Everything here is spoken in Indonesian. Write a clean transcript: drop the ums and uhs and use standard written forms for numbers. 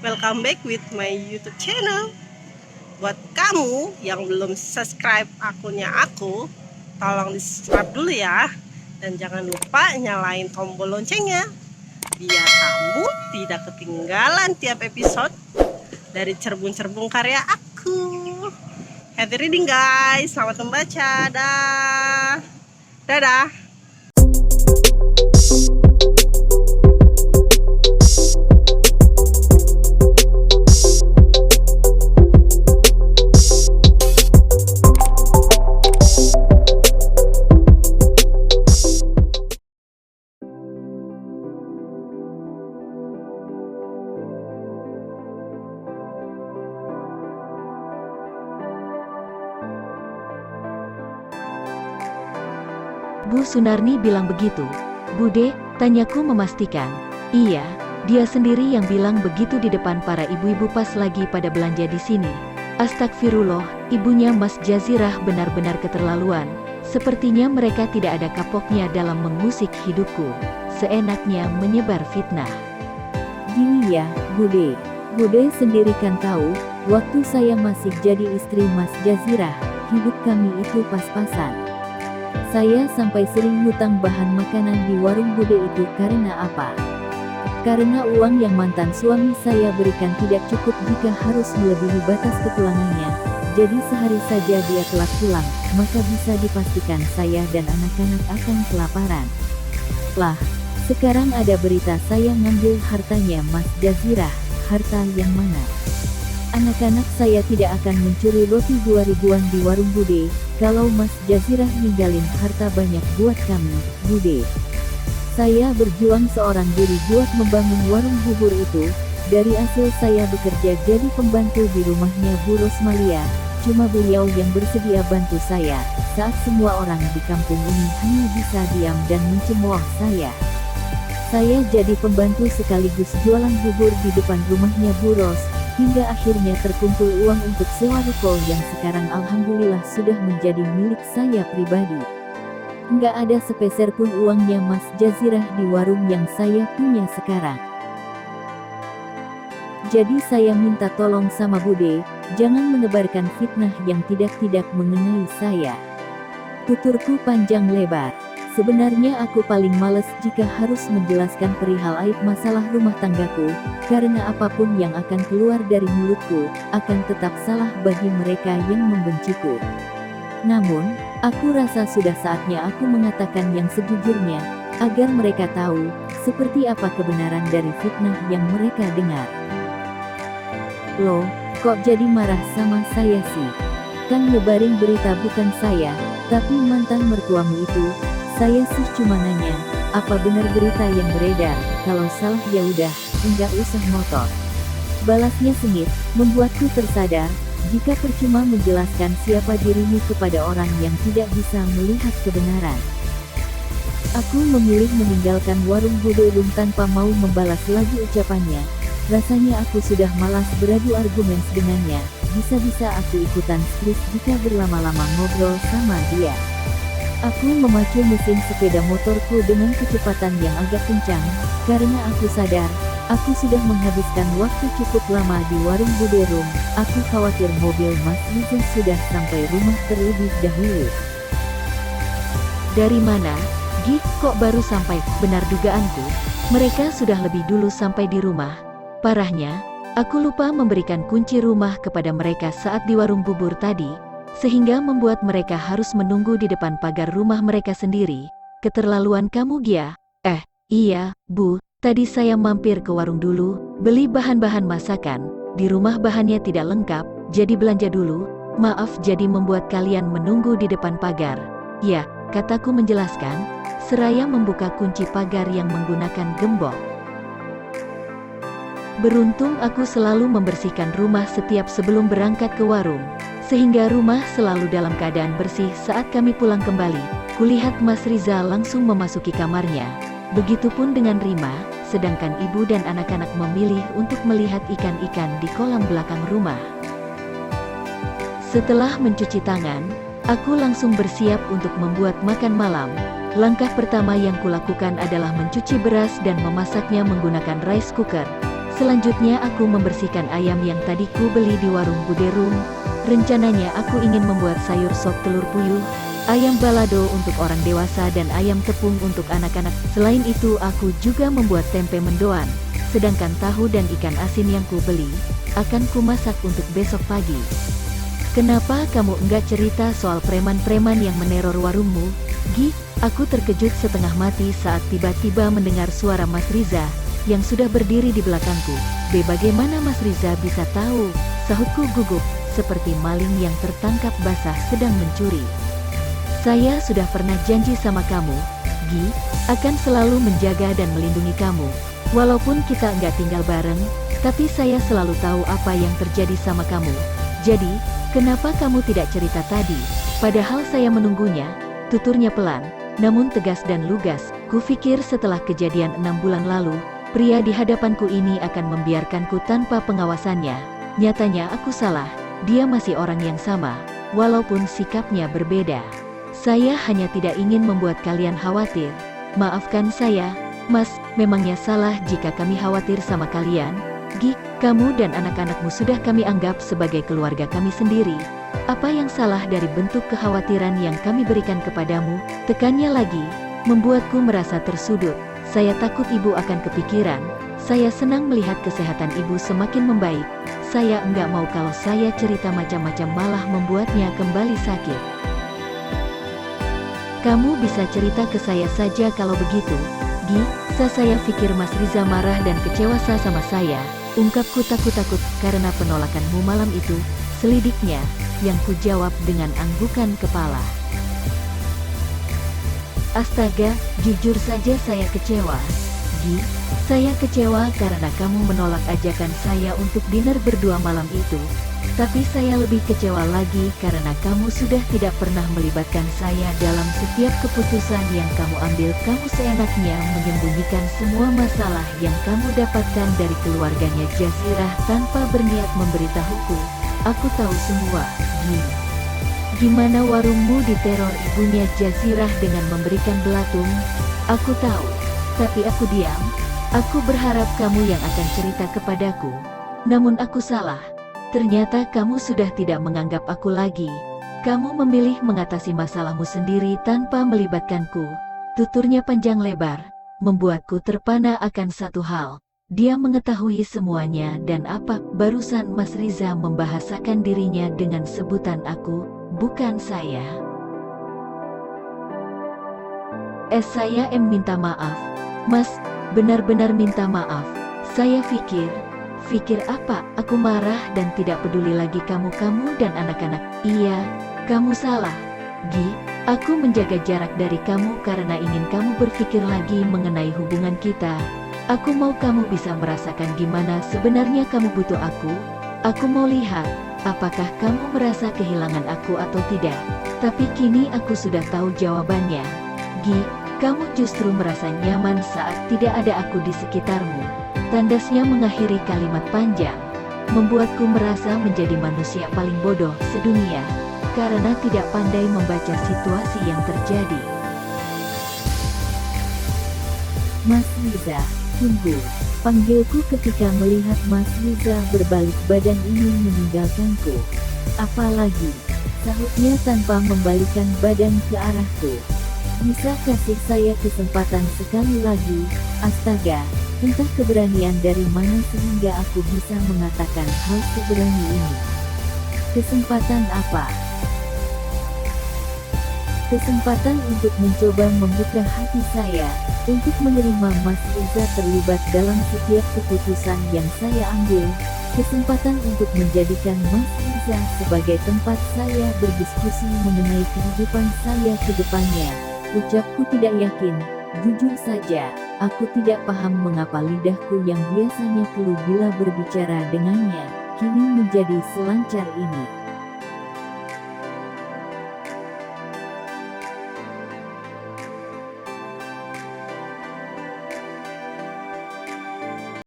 welcome back with my YouTube channel. Buat kamu yang belum subscribe akunnya aku, tolong di subscribe dulu ya. Dan jangan lupa nyalain tombol loncengnya, biar kamu tidak ketinggalan tiap episode dari cerbung-cerbung karya aku. Happy reading guys, selamat membaca. Dadah. Bu Sunarni bilang begitu. Bude, tanyaku memastikan. Iya, dia sendiri yang bilang begitu di depan para ibu-ibu pas lagi pada belanja di sini. Astagfirullah, ibunya Mas Jazirah benar-benar keterlaluan. Sepertinya mereka tidak ada kapoknya dalam mengusik hidupku. Seenaknya menyebar fitnah. Gini ya, Bude. Bude sendiri kan tahu, waktu saya masih jadi istri Mas Jazirah, hidup kami itu pas-pasan. Saya sampai sering hutang bahan makanan di warung Bude itu karena apa? Karena uang yang mantan suami saya berikan tidak cukup jika harus melebihi batas kepulangannya. Jadi sehari saja dia telat pulang, maka bisa dipastikan saya dan anak-anak akan kelaparan. Lah, sekarang ada berita saya ngambil hartanya Mas Jazirah. Harta yang mana? Anak-anak saya tidak akan mencuri roti 2 ribuan di warung Bude, kalau Mas Jazirah ninggalin harta banyak buat kami, Bude. Saya berjuang seorang diri buat membangun warung bubur itu, dari hasil saya bekerja jadi pembantu di rumahnya Bu Rosmalia, cuma beliau yang bersedia bantu saya, saat semua orang di kampung ini hanya bisa diam dan mencemooh saya. Saya jadi pembantu sekaligus jualan bubur di depan rumahnya Bu Ros, hingga akhirnya terkumpul uang untuk sewa ruko yang sekarang alhamdulillah sudah menjadi milik saya pribadi. Nggak ada sepeser pun uangnya Mas Jazirah di warung yang saya punya sekarang. Jadi saya minta tolong sama Bude, jangan menebarkan fitnah yang tidak-tidak mengenai saya. Tuturku panjang lebar. Sebenarnya aku paling males jika harus menjelaskan perihal aib masalah rumah tanggaku, karena apapun yang akan keluar dari mulutku, akan tetap salah bagi mereka yang membenciku. Namun, aku rasa sudah saatnya aku mengatakan yang sejujurnya, agar mereka tahu, seperti apa kebenaran dari fitnah yang mereka dengar. Loh, kok jadi marah sama saya sih? Kan nyebarin berita bukan saya, tapi mantan mertuamu itu. Saya sih cuma nanya, apa benar berita yang beredar? Kalau salah ya udah, enggak usah ngotot. Balasnya sengit, membuatku tersadar, jika percuma menjelaskan siapa dirimu kepada orang yang tidak bisa melihat kebenaran. Aku memilih meninggalkan warung Bude tanpa mau membalas lagi ucapannya. Rasanya aku sudah malas beradu argumen dengannya, bisa-bisa aku ikutan stres jika berlama-lama ngobrol sama dia. Aku memacu mesin sepeda motorku dengan kecepatan yang agak kencang, karena aku sadar, aku sudah menghabiskan waktu cukup lama di warung Bude Room. Aku khawatir mobil Mas Riza sudah sampai rumah terlebih dahulu. Dari mana? Gih, kok baru sampai? Benar dugaanku, mereka sudah lebih dulu sampai di rumah. Parahnya, aku lupa memberikan kunci rumah kepada mereka saat di warung bubur tadi, sehingga membuat mereka harus menunggu di depan pagar rumah mereka sendiri. Keterlaluan kamu Gia. Iya, Bu, tadi saya mampir ke warung dulu, beli bahan-bahan masakan, di rumah bahannya tidak lengkap, jadi belanja dulu, maaf jadi membuat kalian menunggu di depan pagar. Ya, kataku menjelaskan, seraya membuka kunci pagar yang menggunakan gembok. Beruntung aku selalu membersihkan rumah setiap sebelum berangkat ke warung, sehingga rumah selalu dalam keadaan bersih saat kami pulang kembali. Kulihat Mas Riza langsung memasuki kamarnya. Begitupun dengan Rima, sedangkan ibu dan anak-anak memilih untuk melihat ikan-ikan di kolam belakang rumah. Setelah mencuci tangan, aku langsung bersiap untuk membuat makan malam. Langkah pertama yang kulakukan adalah mencuci beras dan memasaknya menggunakan rice cooker. Selanjutnya aku membersihkan ayam yang tadi ku beli di warung Bude Rum. Rencananya aku ingin membuat sayur sop telur puyuh, ayam balado untuk orang dewasa dan ayam tepung untuk anak-anak. Selain itu aku juga membuat tempe mendoan. Sedangkan tahu dan ikan asin yang ku beli, akan ku masak untuk besok pagi. Kenapa kamu enggak cerita soal preman-preman yang meneror warungmu, Gi? Aku terkejut setengah mati saat tiba-tiba mendengar suara Mas Riza, yang sudah berdiri di belakangku. Bagaimana Mas Riza bisa tahu? Sahutku gugup, seperti maling yang tertangkap basah sedang mencuri. Saya sudah pernah janji sama kamu, Gi, akan selalu menjaga dan melindungi kamu. Walaupun kita enggak tinggal bareng, tapi saya selalu tahu apa yang terjadi sama kamu. Jadi, kenapa kamu tidak cerita tadi? Padahal saya menunggunya. Tuturnya pelan, namun tegas dan lugas. Kupikir setelah kejadian 6 bulan lalu, pria di hadapanku ini akan membiarkanku tanpa pengawasannya. Nyatanya aku salah, dia masih orang yang sama, walaupun sikapnya berbeda. Saya hanya tidak ingin membuat kalian khawatir. Maafkan saya, Mas, memangnya salah jika kami khawatir sama kalian? Gi, kamu dan anak-anakmu sudah kami anggap sebagai keluarga kami sendiri. Apa yang salah dari bentuk kekhawatiran yang kami berikan kepadamu? Tekannya lagi, membuatku merasa tersudut. Saya takut ibu akan kepikiran. Saya senang melihat kesehatan ibu semakin membaik. Saya enggak mau kalau saya cerita macam-macam malah membuatnya kembali sakit. Kamu bisa cerita ke saya saja kalau begitu, Gi. Saya pikir Mas Riza marah dan kecewa sama saya. Ungkapku takut-takut karena penolakanmu malam itu. Selidiknya, yang kujawab dengan anggukan kepala. Astaga, jujur saja saya kecewa. Gi, saya kecewa karena kamu menolak ajakan saya untuk dinner berdua malam itu. Tapi saya lebih kecewa lagi karena kamu sudah tidak pernah melibatkan saya dalam setiap keputusan yang kamu ambil. Kamu seenaknya menyembunyikan semua masalah yang kamu dapatkan dari keluarganya Jazirah tanpa berniat memberitahuku. Aku tahu semua, Gi. Gimana warungmu diteror ibunya Jazirah dengan memberikan belatung? Aku tahu, tapi aku diam. Aku berharap kamu yang akan cerita kepadaku. Namun aku salah. Ternyata kamu sudah tidak menganggap aku lagi. Kamu memilih mengatasi masalahmu sendiri tanpa melibatkanku. Tuturnya panjang lebar, membuatku terpana akan satu hal. Dia mengetahui semuanya dan apa? Barusan Mas Riza membahasakan dirinya dengan sebutan aku, bukan saya. Saya minta maaf. Mas, benar-benar minta maaf. Saya pikir apa? Aku marah dan tidak peduli lagi kamu dan anak-anak. Iya, kamu salah, Gi. Aku menjaga jarak dari kamu karena ingin kamu berpikir lagi mengenai hubungan kita. Aku mau kamu bisa merasakan gimana sebenarnya kamu butuh aku. Aku mau lihat, apakah kamu merasa kehilangan aku atau tidak. Tapi kini aku sudah tahu jawabannya. Gi, kamu justru merasa nyaman saat tidak ada aku di sekitarmu. Tandasnya mengakhiri kalimat panjang, membuatku merasa menjadi manusia paling bodoh sedunia, karena tidak pandai membaca situasi yang terjadi. Mas Riza, tunggu. Panggilku ketika melihat Mas Riza berbalik badan ingin meninggalkanku. Apalagi, sahutnya tanpa membalikan badan ke arahku. Bisa kasih saya kesempatan sekali lagi? Astaga, entah keberanian dari mana sehingga aku bisa mengatakan hal seberani ini. Kesempatan apa? Kesempatan untuk mencoba membuka hati saya, untuk menerima Mas Riza terlibat dalam setiap keputusan yang saya ambil. Kesempatan untuk menjadikan Mas Riza sebagai tempat saya berdiskusi mengenai kehidupan saya ke depannya. Ucapku tidak yakin. Jujur saja, aku tidak paham mengapa lidahku yang biasanya keluh bila berbicara dengannya, kini menjadi selancar ini.